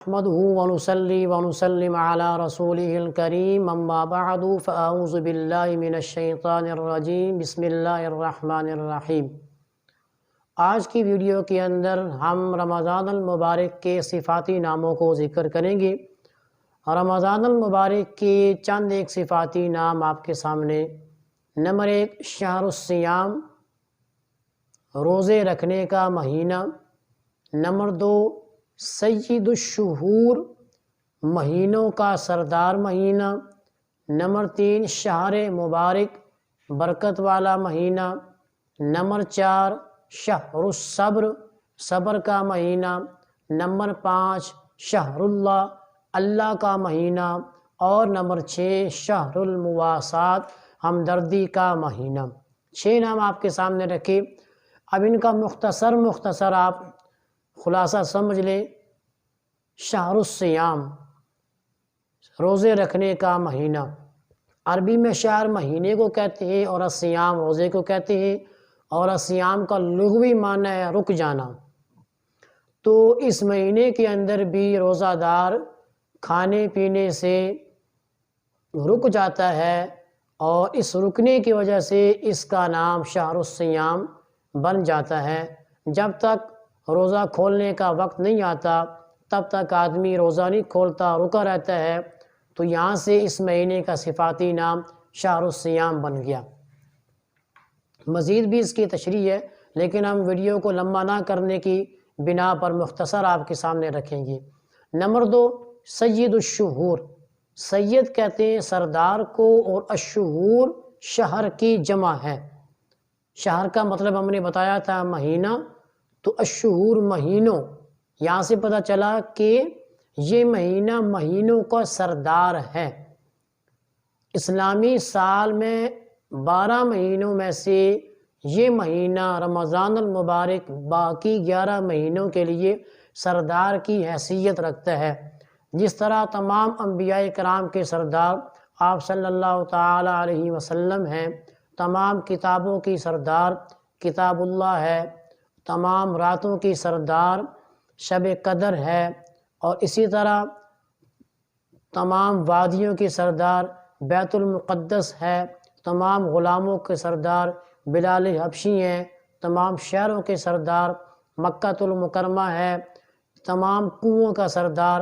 نحمده ونصلي ونسلم على رسوله الكريم اما بعد فاعوذ باللہ من الشیطان الرجیم بسم اللہ الرحمن الرحیم۔ آج کی ویڈیو کے اندر ہم رمضان المبارک کے صفاتی ناموں کو ذکر کریں گے۔ رمضان المبارک کے چند ایک صفاتی نام آپ کے سامنے۔ نمبر 1 شہر الصیام، روزے رکھنے کا مہینہ۔ نمبر 2 سید الشہور، مہینوں کا سردار مہینہ۔ نمبر 3 شہر مبارک، برکت والا مہینہ۔ نمبر 4 شہر الصبر، صبر کا مہینہ۔ نمبر 5 شہر اللہ، اللہ کا مہینہ۔ اور نمبر 6 شہر المواسات، ہمدردی کا مہینہ۔ 6 نام آپ کے سامنے رکھے۔ اب ان کا مختصر آپ خلاصہ سمجھ لیں۔ شہر الصیام، روزے رکھنے کا مہینہ۔ عربی میں شہر مہینے کو کہتے ہیں اور الصیام روزے کو کہتے ہیں، اور الصیام کا لغوی معنی ہے رک جانا۔ تو اس مہینے کے اندر بھی روزہ دار کھانے پینے سے رک جاتا ہے، اور اس رکنے کی وجہ سے اس کا نام شہر الصیام بن جاتا ہے۔ جب تک روزہ کھولنے کا وقت نہیں آتا تب تک آدمی روزہ نہیں کھولتا، رکا رہتا ہے، تو یہاں سے اس مہینے کا صفاتی نام شہر الصیام بن گیا۔ مزید بھی اس کی تشریح ہے، لیکن ہم ویڈیو کو لمبا نہ کرنے کی بنا پر مختصر آپ کے سامنے رکھیں گے۔ نمبر 2 سید الشہور، سید کہتے ہیں سردار کو، اور الشہور شہر کی جمع ہے۔ شہر کا مطلب ہم نے بتایا تھا مہینہ، تو الشہور مہینوں، یہاں سے پتہ چلا کہ یہ مہینہ مہینوں کا سردار ہے۔ اسلامی سال میں 12 مہینوں میں سے یہ مہینہ رمضان المبارک باقی 11 مہینوں کے لیے سردار کی حیثیت رکھتا ہے۔ جس طرح تمام انبیاء کرام کے سردار آپ صلی اللہ تعالی علیہ وسلم ہیں، تمام کتابوں کی سردار کتاب اللہ ہے، تمام راتوں کی سردار شب قدر ہے، اور اسی طرح تمام وادیوں کی سردار بیت المقدس ہے، تمام غلاموں کے سردار بلال حبشی ہیں، تمام شہروں کے سردار مکہ المکرمہ ہے، تمام کنوؤں کا سردار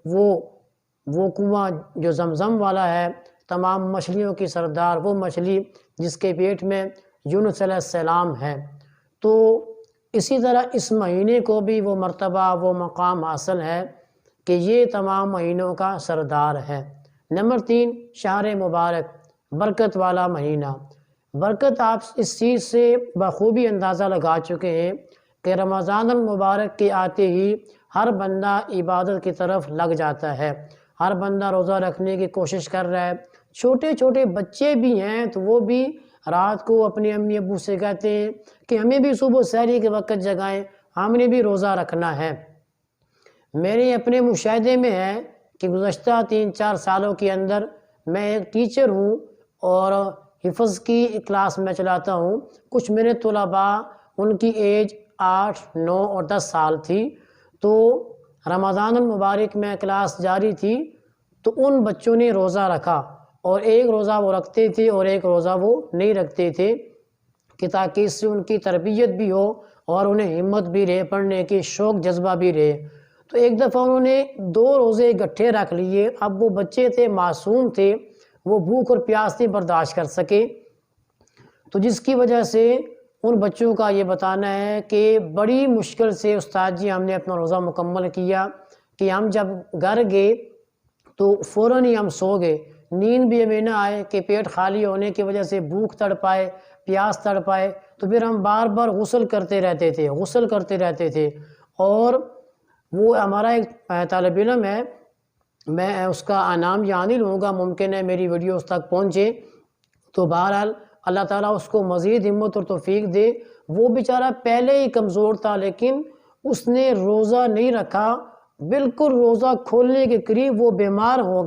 وہ کنواں جو زمزم والا ہے، تمام مچھلیوں کی سردار وہ مچھلی جس کے پیٹ میں یونس علیہ السلام ہے۔ تو اسی طرح اس مہینے کو بھی وہ مرتبہ وہ مقام حاصل ہے کہ یہ تمام مہینوں کا سردار ہے۔ نمبر 3 شہر مبارک، برکت والا مہینہ۔ برکت آپ اس چیز سے بخوبی اندازہ لگا چکے ہیں کہ رمضان المبارک کے آتے ہی ہر بندہ عبادت کی طرف لگ جاتا ہے، ہر بندہ روزہ رکھنے کی کوشش کر رہا ہے۔ چھوٹے چھوٹے بچے بھی ہیں تو وہ بھی رات کو اپنے امی ابو سے کہتے ہیں کہ ہمیں بھی صبح سحری کے وقت جگائیں، ہم نے بھی روزہ رکھنا ہے۔ میرے اپنے مشاہدے میں ہے کہ گزشتہ 3-4 سالوں کے اندر میں ایک ٹیچر ہوں اور حفظ کی کلاس میں چلاتا ہوں۔ کچھ میرے طلباء ان کی ایج 8، 9 اور 10 سال تھی، تو رمضان المبارک میں کلاس جاری تھی، تو ان بچوں نے روزہ رکھا، اور ایک روزہ وہ رکھتے تھے اور ایک روزہ وہ نہیں رکھتے تھے، کہ تاکہ اس سے ان کی تربیت بھی ہو اور انہیں ہمت بھی رہے، پڑھنے کی شوق جذبہ بھی رہے۔ تو ایک دفعہ انہوں نے 2 روزے اکٹھے رکھ لیے۔ اب وہ بچے تھے، معصوم تھے، وہ بھوک اور پیاس نہیں برداشت کر سکے، تو جس کی وجہ سے ان بچوں کا یہ بتانا ہے کہ بڑی مشکل سے استاد جی ہم نے اپنا روزہ مکمل کیا، کہ ہم جب گھر گئے تو فوراً ہی ہم سو گئے، نیند بھی ہمیں نہ آئے کہ پیٹ خالی ہونے کی وجہ سے بھوک تڑ پائے، پیاس تڑ پائے، تو پھر ہم بار بار غسل کرتے رہتے تھے۔ اور وہ ہمارا ایک طالب علم ہے، میں اس کا نام یہاں نہیں لوں گا، ممکن ہے میری ویڈیو اس تک پہنچے، تو بہرحال اللہ تعالیٰ اس کو مزید ہمت اور توفیق دے۔ وہ بیچارہ پہلے ہی کمزور تھا، لیکن اس نے روزہ نہیں رکھا، بالکل روزہ کھولنے کے قریب وہ بیمار ہو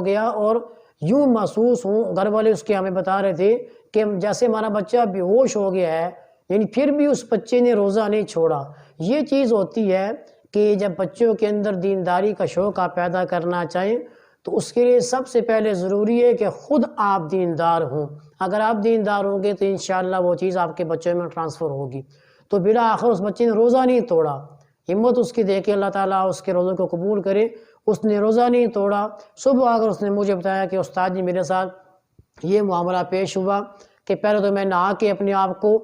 گیا، اور یوں محسوس ہوں، گھر والے اس کے ہمیں بتا رہے تھے کہ جیسے ہمارا بچہ بے ہوش ہو گیا ہے، یعنی پھر بھی اس بچے نے روزہ نہیں چھوڑا۔ یہ چیز ہوتی ہے کہ جب بچوں کے اندر دینداری کا شوق آپ پیدا کرنا چاہیں تو اس کے لیے سب سے پہلے ضروری ہے کہ خود آپ دیندار ہوں۔ اگر آپ دیندار ہوں گے تو انشاءاللہ وہ چیز آپ کے بچوں میں ٹرانسفر ہوگی۔ تو بالآخر اس بچے نے روزہ نہیں توڑا، ہمت اس کی دیکھے اللہ تعالیٰ اس کے روزوں کو قبول کرے، اس نے روزہ نہیں توڑا۔ صبح اگر اس نے مجھے بتایا کہ استاد جی میرے ساتھ یہ معاملہ پیش ہوا کہ پہلے تو میں نہا کے اپنے آپ کو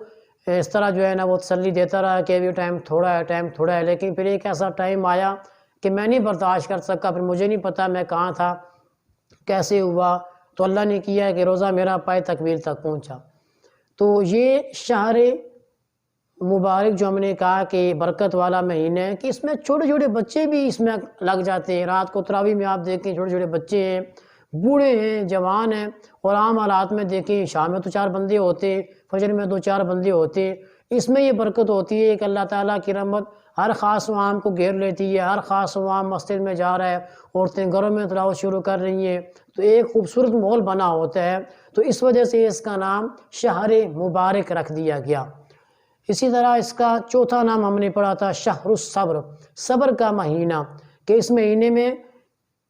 اس طرح جو ہے نا وہ تسلی دیتا رہا کہ ابھی ٹائم تھوڑا ہے، لیکن پھر ایک ایسا ٹائم آیا کہ میں نہیں برداشت کر سکا، پھر مجھے نہیں پتا میں کہاں تھا، کیسے ہوا، تو اللہ نے کیا کہ روزہ میرا پائے تکمیل تک پہنچا۔ تو یہ شہر مبارک جو ہم نے کہا کہ برکت والا مہینہ ہے کہ اس میں چھوٹے چھوٹے بچے بھی اس میں لگ جاتے ہیں۔ رات کو تراویح میں آپ دیکھیں چھوٹے چھوٹے بچے ہیں، بوڑھے ہیں، جوان ہیں، اور عام حالات میں دیکھیں شام میں تو 4 بندے ہوتے ہیں، فجر میں 2-4 بندے ہوتے ہیں۔ اس میں یہ برکت ہوتی ہے کہ اللہ تعالیٰ کی رحمت ہر خاص و عام کو گھیر لیتی ہے، ہر خاص و عام مسجد میں جا رہا ہے، عورتیں گھروں میں تلاوت شروع کر رہی ہیں، تو ایک خوبصورت ماحول بنا ہوتا ہے، تو اس وجہ سے اس کا نام شہر مبارک رکھ دیا گیا۔ اسی طرح اس کا چوتھا نام ہم نے پڑھا تھا شہر الصبر، صبر کا مہینہ، کہ اس مہینے میں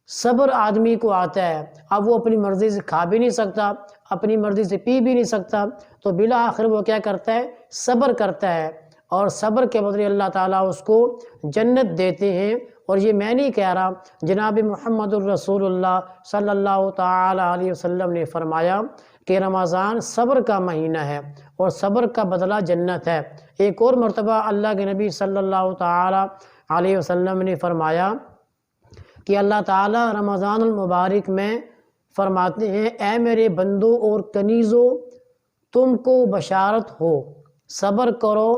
صبر آدمی کو آتا ہے۔ اب وہ اپنی مرضی سے کھا بھی نہیں سکتا، اپنی مرضی سے پی بھی نہیں سکتا، تو بالآخر وہ کیا کرتا ہے؟ صبر کرتا ہے، اور صبر کے بدلے اللہ تعالیٰ اس کو جنت دیتے ہیں۔ اور یہ میں نہیں کہہ رہا، جناب محمد الرسول اللہ صلی اللہ تعالی علیہ وسلم نے فرمایا کہ رمضان صبر کا مہینہ ہے اور صبر کا بدلہ جنت ہے۔ ایک اور مرتبہ اللہ کے نبی صلی اللہ تعالی علیہ وسلم نے فرمایا کہ اللہ تعالی رمضان المبارک میں فرماتے ہیں، اے میرے بندوں اور کنیزوں، تم کو بشارت ہو، صبر کرو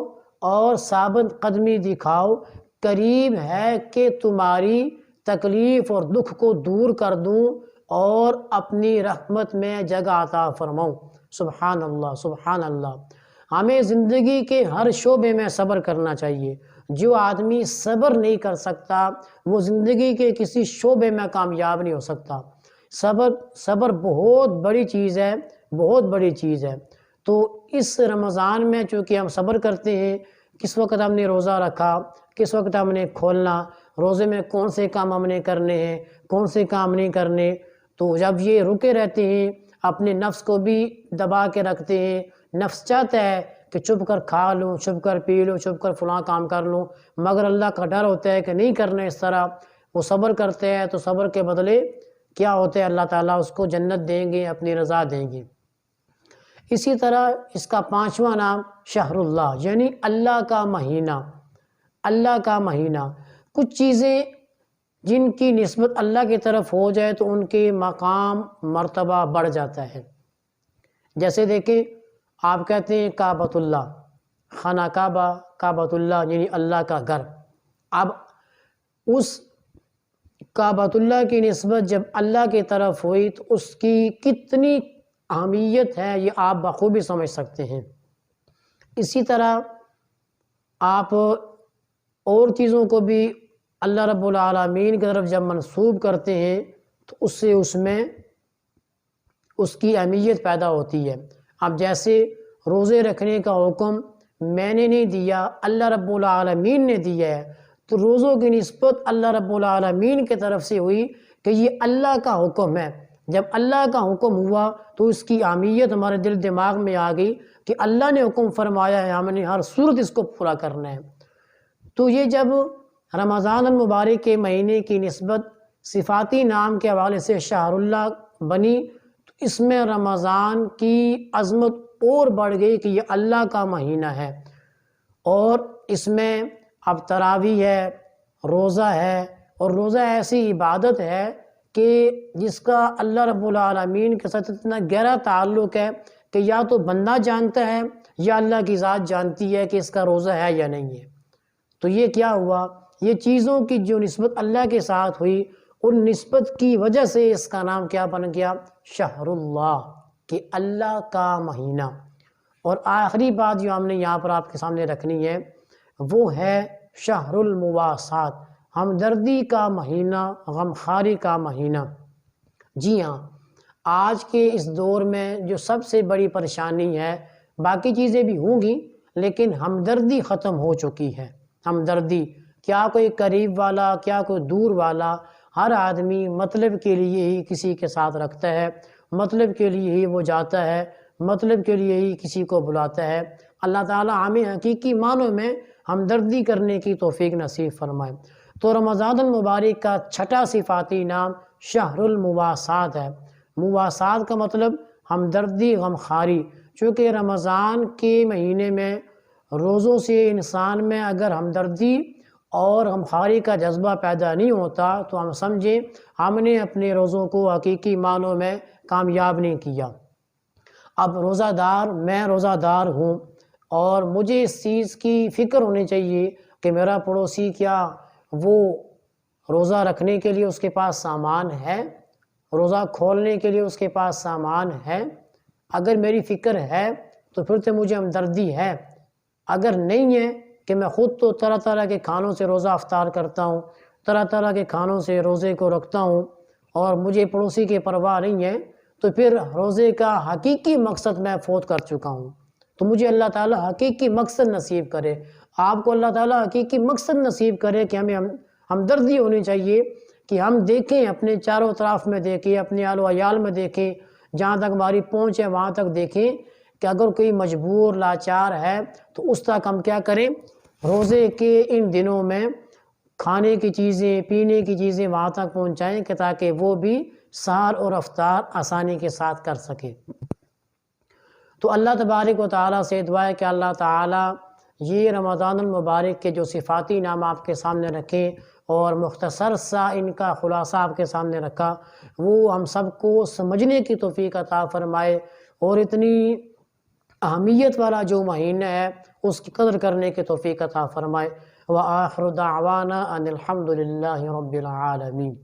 اور ثابت قدمی دکھاؤ، قریب ہے کہ تمہاری تکلیف اور دکھ کو دور کر دوں اور اپنی رحمت میں جگہ عطا فرماؤں۔ سبحان اللہ، سبحان اللہ۔ ہمیں زندگی کے ہر شعبے میں صبر کرنا چاہیے۔ جو آدمی صبر نہیں کر سکتا وہ زندگی کے کسی شعبے میں کامیاب نہیں ہو سکتا۔ صبر بہت بڑی چیز ہے، بہت بڑی چیز ہے۔ تو اس رمضان میں چونکہ ہم صبر کرتے ہیں، کس وقت ہم نے روزہ رکھا، کس وقت ہم نے کھولنا، روزے میں کون سے کام ہم نے کرنے ہیں، کون سے کام نہیں کرنے، تو جب یہ رکے رہتے ہیں، اپنے نفس کو بھی دبا کے رکھتے ہیں، نفس چاہتا ہے کہ چھپ کر کھا لوں، چھپ کر پی لوں، چھپ کر فلاں کام کر لوں، مگر اللہ کا ڈر ہوتا ہے کہ نہیں کرنا اس طرح، وہ صبر کرتے ہیں تو صبر کے بدلے کیا ہوتا ہے؟ اللہ تعالیٰ اس کو جنت دیں گے، اپنی رضا دیں گے۔ اسی طرح اس کا 5واں نام شہر اللہ، یعنی اللہ کا مہینہ، اللہ کا مہینہ۔ کچھ چیزیں جن کی نسبت اللہ کی طرف ہو جائے تو ان کے مقام مرتبہ بڑھ جاتا ہے۔ جیسے دیکھیں، آپ کہتے ہیں کعبۃ اللہ، خانہ کعبہ، کعبۃ اللہ یعنی اللہ کا گھر۔ اب اس کعبۃ اللہ کی نسبت جب اللہ کی طرف ہوئی تو اس کی کتنی اہمیت ہے یہ آپ بخوبی سمجھ سکتے ہیں۔ اسی طرح آپ اور چیزوں کو بھی اللہ رب العالمین کی طرف جب منسوب کرتے ہیں تو اس میں اس کی اہمیت پیدا ہوتی ہے۔ اب جیسے روزے رکھنے کا حکم میں نے نہیں دیا، اللہ رب العالمین نے دیا ہے، تو روزوں کی نسبت اللہ رب العالمین کی طرف سے ہوئی کہ یہ اللہ کا حکم ہے۔ جب اللہ کا حکم ہوا تو اس کی اہمیت ہمارے دل دماغ میں آ گئی کہ اللہ نے حکم فرمایا ہے، ہم نے ہر صورت اس کو پورا کرنا ہے۔ تو یہ جب رمضان المبارک کے مہینے کی نسبت صفاتی نام کے حوالے سے شہر اللہ بنی تو اس میں رمضان کی عظمت اور بڑھ گئی کہ یہ اللہ کا مہینہ ہے، اور اس میں اب تراویح ہے، روزہ ہے، اور روزہ ایسی عبادت ہے کہ جس کا اللہ رب العالمین کے ساتھ اتنا گہرا تعلق ہے کہ یا تو بندہ جانتا ہے یا اللہ کی ذات جانتی ہے کہ اس کا روزہ ہے یا نہیں ہے۔ تو یہ کیا ہوا؟ یہ چیزوں کی جو نسبت اللہ کے ساتھ ہوئی، ان نسبت کی وجہ سے اس کا نام کیا بن گیا؟ شہر اللہ، کہ اللہ کا مہینہ۔ اور آخری بات جو ہم نے یہاں پر آپ کے سامنے رکھنی ہے وہ ہے شہر المواسات، ہمدردی کا مہینہ، غمخواری کا مہینہ۔ جی ہاں، آج کے اس دور میں جو سب سے بڑی پریشانی ہے، باقی چیزیں بھی ہوں گی لیکن ہمدردی ختم ہو چکی ہے۔ ہمدردی، کیا کوئی قریب والا، کیا کوئی دور والا، ہر آدمی مطلب کے لیے ہی کسی کے ساتھ رکھتا ہے، مطلب کے لیے ہی وہ جاتا ہے، مطلب کے لیے ہی کسی کو بلاتا ہے۔ اللہ تعالیٰ ہمیں حقیقی معنوں میں ہمدردی کرنے کی توفیق نصیب فرمائے۔ تو رمضان المبارک کا چھٹا صفاتی نام شہر المواسات ہے۔ مواسات کا مطلب ہمدردی، غمخواری۔ چونکہ رمضان کے مہینے میں روزوں سے انسان میں اگر ہمدردی اور غمخواری کا جذبہ پیدا نہیں ہوتا تو ہم سمجھیں ہم نے اپنے روزوں کو حقیقی معنوں میں کامیاب نہیں کیا۔ اب میں روزہ دار ہوں اور مجھے اس چیز کی فکر ہونی چاہیے کہ میرا پڑوسی کیا وہ روزہ رکھنے کے لیے اس کے پاس سامان ہے، روزہ کھولنے کے لیے اس کے پاس سامان ہے۔ اگر میری فکر ہے تو پھر تو مجھے ہمدردی ہے۔ اگر نہیں ہے کہ میں خود تو طرح طرح کے کھانوں سے روزہ افطار کرتا ہوں، طرح طرح کے کھانوں سے روزے کو رکھتا ہوں اور مجھے پڑوسی کی پرواہ نہیں ہے، تو پھر روزے کا حقیقی مقصد میں فوت کر چکا ہوں۔ تو مجھے اللہ تعالیٰ حقیقی مقصد نصیب کرے، آپ کو اللہ تعالیٰ حقیقی مقصد نصیب کرے کہ ہمیں ہمدردی ہونی چاہیے کہ ہم دیکھیں، اپنے چاروں طرف میں دیکھیں، اپنے آل و عیال میں دیکھیں، جہاں تک ہماری پہنچ ہے وہاں تک دیکھیں کہ اگر کوئی مجبور لاچار ہے تو اس تک ہم کیا کریں، روزے کے ان دنوں میں کھانے کی چیزیں، پینے کی چیزیں وہاں تک پہنچائیں کہ تاکہ وہ بھی سحر اور افطار آسانی کے ساتھ کر سکے۔ تو اللہ تبارک و تعالیٰ سے دعا ہے کہ اللہ تعالیٰ یہ رمضان المبارک کے جو صفاتی نام آپ کے سامنے رکھے اور مختصر سا ان کا خلاصہ آپ کے سامنے رکھا، وہ ہم سب کو سمجھنے کی توفیق عطا فرمائے اور اتنی اہمیت والا جو مہینہ ہے اس کی قدر کرنے کی توفیق عطا فرمائے۔ وآخر دعوانا ان الحمد للہ رب العالمین۔